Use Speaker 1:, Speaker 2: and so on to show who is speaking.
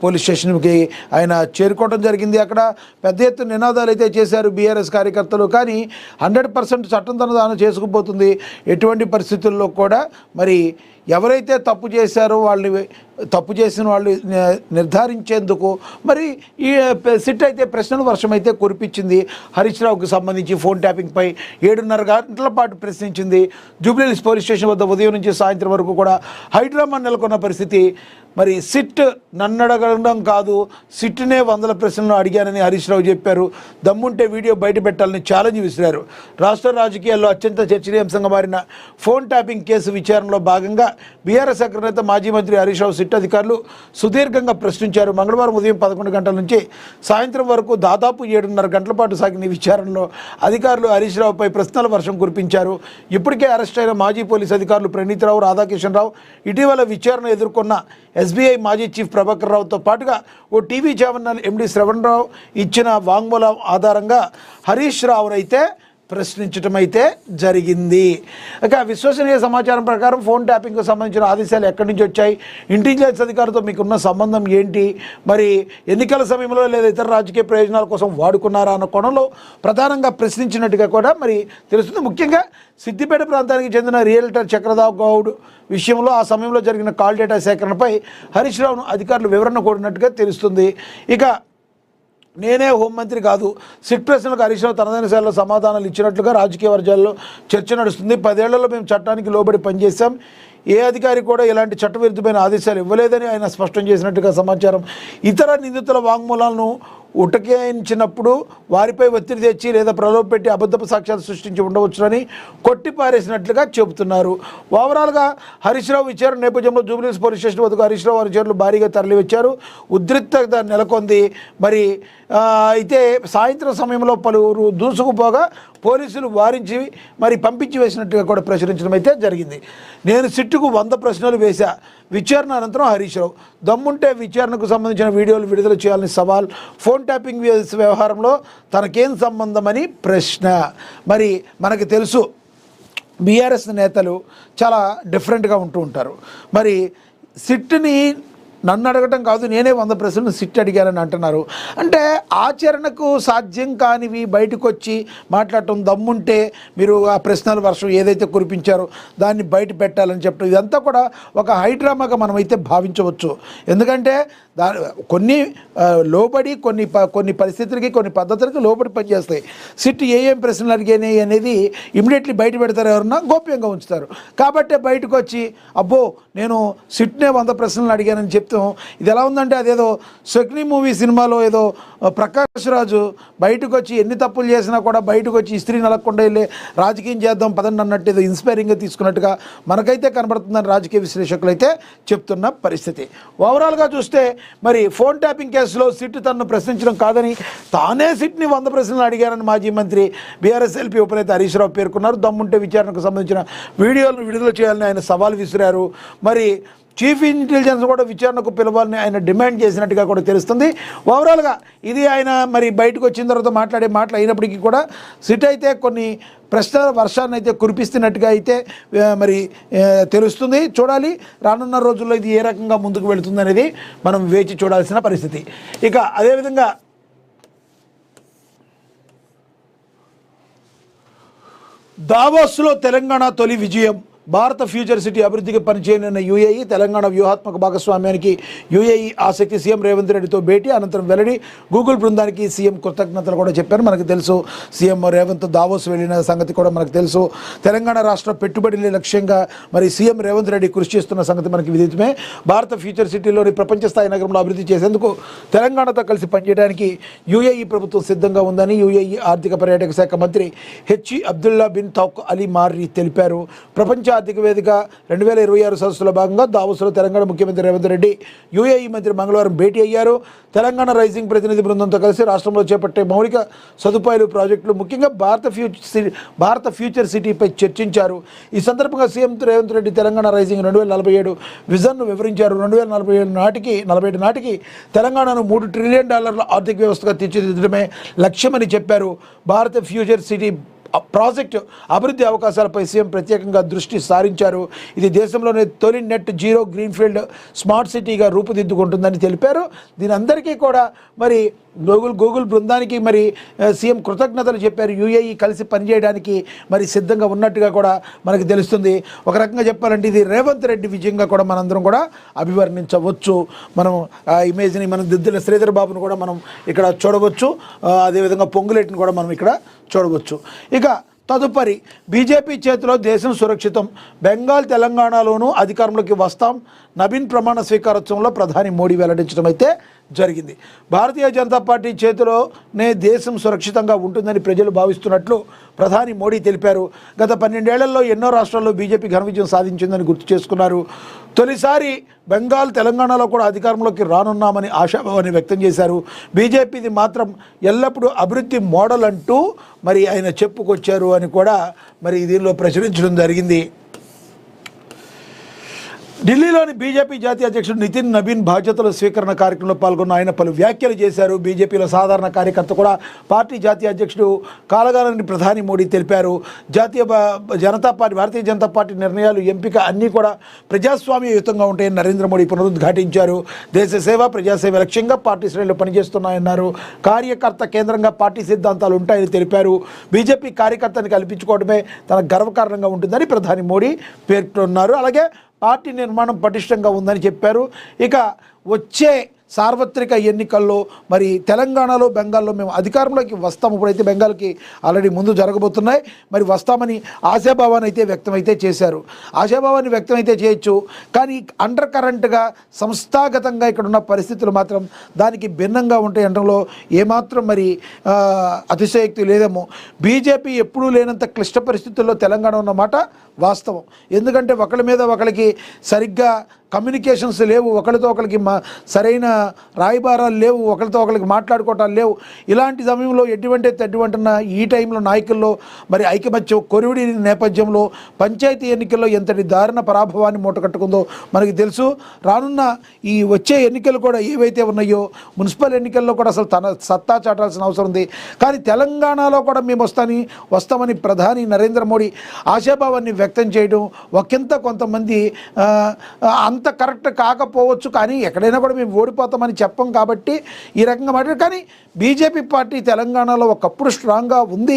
Speaker 1: Police స్టేషన్కి ఆయన చేరుకోవడం జరిగింది. అక్కడ పెద్ద ఎత్తున నినాదాలు అయితే చేశారు బీఆర్ఎస్ కార్యకర్తలు. కానీ 100% చట్టం తన దానం చేసుకుపోతుంది. ఎటువంటి పరిస్థితుల్లో కూడా మరి ఎవరైతే తప్పు చేశారో వాళ్ళని తప్పు చేసిన వాళ్ళు నిర్ధారించేందుకు మరి ఈ సిట్ అయితే ప్రశ్నల వర్షం అయితే కురిపించింది. హరీష్ రావుకి సంబంధించి ఫోన్ ట్యాపింగ్పై 7:30 గంటల పాటు ప్రశ్నించింది. జూబ్లీహిల్స్ పోలీస్ స్టేషన్ వద్ద ఉదయం నుంచి సాయంత్రం వరకు కూడా హైడ్రామా నెలకొన్న పరిస్థితి. మరి సిట్ నన్ను అడగడం కాదు, సిట్నే 100 ప్రశ్నలు అడిగానని హరీష్ రావు చెప్పారు. దమ్ముంటే వీడియో బయట పెట్టాలని ఛాలెంజ్ విసిరారు. రాష్ట్ర రాజకీయాల్లో అత్యంత చర్చనీయాంశంగా మారిన ఫోన్ ట్యాపింగ్ కేసు విచారణలో భాగంగా బీఆర్ఎస్ అగ్రనేత మాజీ మంత్రి హరీష్ రావు సిట్ అధికారులు సుదీర్ఘంగా ప్రశ్నించారు. మంగళవారం ఉదయం 11 గంటల నుంచి సాయంత్రం వరకు దాదాపు 7:30 గంటల పాటు సాగిన ఈ విచారణలో అధికారులు హరీష్ రావుపై ప్రశ్నల వర్షం కురిపించారు. ఇప్పటికే అరెస్ట్ అయిన మాజీ పోలీసు అధికారులు ప్రణీత్ రావు, రాధాకిషన్ రావు, ఇటీవల విచారణ ఎదుర్కొన్న ఎస్బీఐ మాజీ చీఫ్ ప్రభాకర్ రావుతో పాటుగా ఓ టీవీ ఛానల్ ఎండీ శ్రవణ్ రావు ఇచ్చిన వాంగ్మూలం ఆధారంగా హరీష్ రావునైతే ప్రశ్నించడం అయితే జరిగింది. ఇక విశ్వసనీయ సమాచారం ప్రకారం ఫోన్ ట్యాపింగ్కు సంబంధించిన ఆదేశాలు ఎక్కడి నుంచి వచ్చాయి, ఇంటెలిజెన్స్ అధికారులతో మీకున్న సంబంధం ఏంటి, మరి ఎన్నికల సమయంలో లేదా ఇతర రాజకీయ ప్రయోజనాల కోసం వాడుకున్నారా అన్న కోణంలో ప్రధానంగా ప్రశ్నించినట్టుగా కూడా మరి తెలుస్తుంది. ముఖ్యంగా సిద్దిపేట ప్రాంతానికి చెందిన రియల్టర్ చక్రధర్ గౌడ్ విషయంలో ఆ సమయంలో జరిగిన కాల్ డేటా సేకరణపై హరీష్ రావును అధికారులు వివరణ కోరినట్టుగా తెలుస్తుంది. ఇక నేనే హోంమంత్రి కాదు, సిట్ ప్రశ్నలకు హరీష్ రావు తనదైన శైలిలో సమాధానాలు ఇచ్చినట్లుగా రాజకీయ వర్గాల్లో చర్చ నడుస్తుంది. 10 ఏళ్లలో మేము చట్టానికి లోబడి పనిచేశాం, ఏ అధికారి కూడా ఇలాంటి చట్టవిరుద్ధమైన ఆదేశాలు ఇవ్వలేదని ఆయన స్పష్టం చేసినట్టుగా సమాచారం. ఇతర నిందితుల వాంగ్మూలాలను ఉటకేయించినప్పుడు వారిపై ఒత్తిడి తెచ్చి లేదా ప్రలోభపెట్టి అబద్ధపు సాక్ష్యాలు సృష్టించి ఉండవచ్చునని కొట్టిపారేసినట్లుగా చెబుతున్నారు. ఓవరాల్గా హరీష్ రావు విచారణ నేపథ్యంలో జూబ్లీహిల్స్ పోలీస్ స్టేషన్ వద్దకు హరీష్ రావు అనుచరులు భారీగా తరలివచ్చారు. ఉద్రిక్తత నెలకొంది. మరి అయితే సాయంత్రం సమయంలో పలువురు దూసుకుపోగా పోలీసులు వారించి మరి పంపించి వేసినట్టుగా కూడా ప్రచురించడం అయితే జరిగింది. నేను సిట్టుకు 100 ప్రశ్నలు వేశా, విచారణ అనంతరం హరీష్ రావు దమ్ముంటే విచారణకు సంబంధించిన వీడియోలు విడుదల చేయాలని సవాల్, ఫోన్ ట్యాపింగ్ వ్యవహారంలో తనకేం సంబంధమని ప్రశ్న. మరి మనకు తెలుసు బీఆర్ఎస్ నేతలు చాలా డిఫరెంట్గా ఉంటూ ఉంటారు. మరి సిట్ని నన్ను అడగటం కాదు, నేనే 100 ప్రశ్నలు సిట్ అడిగానని అంటున్నారు. అంటే ఆచరణకు సాధ్యం కానివి బయటకు వచ్చి మాట్లాడటం, దమ్ముంటే మీరు ఆ ప్రశ్నల వర్షం ఏదైతే కురిపించారో దాన్ని బయట పెట్టాలని చెప్పడం, ఇదంతా కూడా ఒక హైడ్రామాగా మనమైతే భావించవచ్చు. ఎందుకంటే కొన్ని లోబడి కొన్ని పరిస్థితులకి కొన్ని పద్ధతులకి లోబడి పనిచేస్తాయి. సిట్ ఏం ప్రశ్నలు అడిగాయి అనేది ఇమీడియట్లీ బయట పెడతారు, ఎవరన్నా గోప్యంగా ఉంచుతారు. కాబట్టే బయటకు వచ్చి అబ్బో నేను సిట్నే 100 ప్రశ్నలు అడిగానని చెప్తాం. ఇది ఎలా ఉందంటే అదేదో శకుని మూవీ సినిమాలో ఏదో ప్రకాష్ రాజు బయటకు వచ్చి ఎన్ని తప్పులు చేసినా కూడా బయటకు వచ్చి ఇస్త్రీ నలగకుండా వెళ్ళి రాజకీయం చేద్దాం పదండి అన్నట్టు ఏదో ఇన్స్పైరింగ్గా తీసుకున్నట్టుగా మనకైతే కనబడుతుందని రాజకీయ విశ్లేషకులు అయితే చెప్తున్న పరిస్థితి. ఓవరాల్గా చూస్తే మరి ఫోన్ ట్యాపింగ్ కేసులో సిట్ తనను ప్రశ్నించడం కాదని తానే సిట్ని 100 ప్రశ్నలు అడిగారని మాజీ మంత్రి బీఆర్ఎస్ ఎల్పీ ఉపనేత హరీష్ రావు పేర్కొన్నారు. దమ్ముంటే విచారణకు సంబంధించిన వీడియోలను విడుదల చేయాలని ఆయన సవాల్ విసిరారు. మరి చీఫ్ ఇంటెలిజెన్స్ కూడా విచారణకు పిలవాలని ఆయన డిమాండ్ చేసినట్టుగా కూడా తెలుస్తుంది. ఓవరాల్గా ఇది ఆయన మరి బయటకు వచ్చిన తర్వాత మాట్లాడే మాటలు అయినప్పటికీ కూడా సిట్ అయితే కొన్ని ప్రశ్నల వర్షాన్ని అయితే కురిపిస్తున్నట్టుగా అయితే మరి తెలుస్తుంది. చూడాలి రానున్న రోజుల్లో ఇది ఏ రకంగా ముందుకు వెళుతుంది అనేది మనం వేచి చూడాల్సిన పరిస్థితి. ఇక అదేవిధంగా దావోస్లో తెలంగాణ తొలి విజయం, భారత ఫ్యూచర్ సిటీ అభివృద్ధికి పనిచేయనున్న యూఏఈ, తెలంగాణ వ్యూహాత్మక భాగస్వామ్యానికి యూఏఈ ఆసక్తి, సీఎం రేవంత్ రెడ్డితో భేటీ అనంతరం వెల్లడి. గూగుల్ బృందానికి సీఎం కృతజ్ఞతలు కూడా చెప్పారు. మనకు తెలుసు సీఎం రేవంత్ దావోస్ వెళ్ళిన సంగతి కూడా మనకు తెలుసు. తెలంగాణ రాష్ట్ర పెట్టుబడుల లక్ష్యంగా మరి సీఎం రేవంత్ రెడ్డి కృషి చేస్తున్న సంగతి మనకి విదితమే. భారత ఫ్యూచర్ సిటీలోని ప్రపంచ స్థాయి నగరంలో అభివృద్ధి చేసేందుకు తెలంగాణతో కలిసి పనిచేయడానికి యూఏఈ ప్రభుత్వం సిద్ధంగా ఉందని యూఏఈ ఆర్థిక పర్యాటక శాఖ మంత్రి హెచ్ అబ్దుల్లా బిన్ తౌక్ అలీ మార్రీ తెలిపారు. ప్రపంచ ఆర్థిక వేదిక 2026 సదస్సులో భాగంగా దావోస్లో తెలంగాణ ముఖ్యమంత్రి రేవంత్ రెడ్డి యూఏఈ మంత్రి మంగళవారం భేటీ అయ్యారు. తెలంగాణ రైజింగ్ ప్రతినిధి బృందంతో కలిసి రాష్ట్రంలో చేపట్టే మౌలిక సదుపాయాలు ప్రాజెక్టులు, ముఖ్యంగా భారత ఫ్యూచర్ సిటీపై చర్చించారు. ఈ సందర్భంగా సీఎం రేవంత్ రెడ్డి తెలంగాణ రైజింగ్ 2047 విజన్ను వివరించారు. 2047 నాటికి తెలంగాణను $3 ట్రిలియన్ ఆర్థిక వ్యవస్థగా తీర్చిదిద్దడమే లక్ష్యమని చెప్పారు. భారత ఫ్యూచర్ సిటీ ప్రాజెక్టు అభివృద్ధి అవకాశాలపై సీఎం ప్రత్యేకంగా దృష్టి సారించారు. ఇది దేశంలోనే తొలి నెట్ జీరో గ్రీన్ఫీల్డ్ స్మార్ట్ సిటీగా రూపుదిద్దుకుంటుందని తెలిపారు. దీని అందరికీ కూడా మరి గూగుల్ బృందానికి మరి సీఎం కృతజ్ఞతలు చెప్పారు. యూఏఈ కలిసి పనిచేయడానికి మరి సిద్ధంగా ఉన్నట్టుగా కూడా మనకు తెలుస్తుంది. ఒక రకంగా చెప్పాలంటే ఇది రేవంత్ రెడ్డి విజయంగా కూడా మనందరం కూడా అభివర్ణించవచ్చు. మనం ఆ ఇమేజ్ని మనం దిద్దుల శ్రీధర్ బాబును కూడా మనం ఇక్కడ చూడవచ్చు. అదేవిధంగా పొంగులేటిని కూడా మనం ఇక్కడ చూడవచ్చు. ఇక తదుపరి బీజేపీ చేతిలో దేశం సురక్షితం, బెంగాల్ తెలంగాణలోనూ అధికారంలోకి వస్తాం, నవీన్ ప్రమాణ స్వీకారోత్సవంలో ప్రధాని మోడీ వెల్లడించడం అయితే జరిగింది. భారతీయ జనతా పార్టీ చేతిలోనే దేశం సురక్షితంగా ఉంటుందని ప్రజలు భావిస్తున్నట్లు ప్రధాని మోడీ తెలిపారు. గత 12 ఏళ్లలో ఎన్నో రాష్ట్రాల్లో బీజేపీ ఘన విజయం సాధించిందని గుర్తు చేసుకున్నారు. తొలిసారి బెంగాల్ తెలంగాణలో కూడా అధికారంలోకి రానున్నామని ఆశాభావాన్ని వ్యక్తం చేశారు. బీజేపీది మాత్రం ఎల్లప్పుడూ అభివృద్ధి మోడల్ అంటూ మరి ఆయన చెప్పుకొచ్చారు అని కూడా మరి దీనిలో ప్రచురించడం జరిగింది. ఢిల్లీలోని బీజేపీ జాతీయ అధ్యక్షుడు నితిన్ నబీన్ బాధ్యతల స్వీకరణ కార్యక్రమంలో పాల్గొన్న ఆయన పలు వ్యాఖ్యలు చేశారు. బీజేపీలో సాధారణ కార్యకర్త కూడా పార్టీ జాతీయ అధ్యక్షుడు కాలగాలని ప్రధాని మోడీ తెలిపారు. భారతీయ జనతా పార్టీ నిర్ణయాలు, ఎంపిక అన్నీ కూడా ప్రజాస్వామ్యయుతంగా ఉంటాయని నరేంద్ర మోడీ పునరుద్ఘాటించారు. దేశ సేవ, ప్రజాసేవ లక్ష్యంగా పార్టీ శ్రేణులు పనిచేస్తున్నాయన్నారు. కార్యకర్త కేంద్రంగా పార్టీ సిద్ధాంతాలు ఉంటాయని తెలిపారు. బీజేపీ కార్యకర్తని కల్పించుకోవడమే తన గర్వకారణంగా ఉంటుందని ప్రధాని మోడీ పేర్కొన్నారు. అలాగే పార్టీ నిర్మాణం పటిష్టంగా ఉందని చెప్పారు. ఇక వచ్చే సార్వత్రిక ఎన్నికల్లో మరి తెలంగాణలో, బెంగాల్లో మేము అధికారంలోకి వస్తాము. ఇప్పుడైతే బెంగాల్కి ఆల్రెడీ ముందు జరగబోతున్నాయి. మరి వస్తామని ఆశాభావాన్ని అయితే వ్యక్తమైతే చేశారు. ఆశాభావాన్ని వ్యక్తమైతే చేయొచ్చు, కానీ అండర్ కరెంట్గా సంస్థాగతంగా ఇక్కడ ఉన్న పరిస్థితులు మాత్రం దానికి భిన్నంగా ఉంటాయి అనడంలో ఏమాత్రం మరి అతిశయోక్తి లేదేమో. బీజేపీ ఎప్పుడూ లేనంత క్లిష్ట పరిస్థితుల్లో తెలంగాణ ఉన్నమాట వాస్తవం. ఎందుకంటే ఒకళ్ళ మీద ఒకరికి సరిగ్గా కమ్యూనికేషన్స్ లేవు, ఒకరితో ఒకరికి సరైన రాయబారాలు లేవు, ఒకరితో ఒకరికి మాట్లాడుకోవటాలు లేవు. ఇలాంటి సమయంలో ఎటువంటిన ఈ టైంలో నాయకుల్లో మరి ఐకమత్యం కొరివిడి నేపథ్యంలో పంచాయతీ ఎన్నికల్లో ఎంతటి దారుణ పరాభవాన్ని మూటకట్టుకుందో మనకి తెలుసు. రానున్న ఈ వచ్చే ఎన్నికలు కూడా ఏవైతే ఉన్నాయో, మున్సిపల్ ఎన్నికల్లో కూడా అసలు తన సత్తా చాటాల్సిన అవసరం ఉంది. కానీ తెలంగాణలో కూడా మేము వస్తామని ప్రధాని నరేంద్ర మోడీ ఆశాభావాన్ని వ్యక్తం చేయడం ఒకంత కొంతమంది అంత కరెక్ట్ కాకపోవచ్చు, కానీ ఎక్కడైనా కూడా మేము ఓడిపోతామని చెప్పం కాబట్టి ఈ రకంగా మాట్లాడారు. కానీ బీజేపీ పార్టీ తెలంగాణలో ఒకప్పుడు స్ట్రాంగ్గా ఉంది.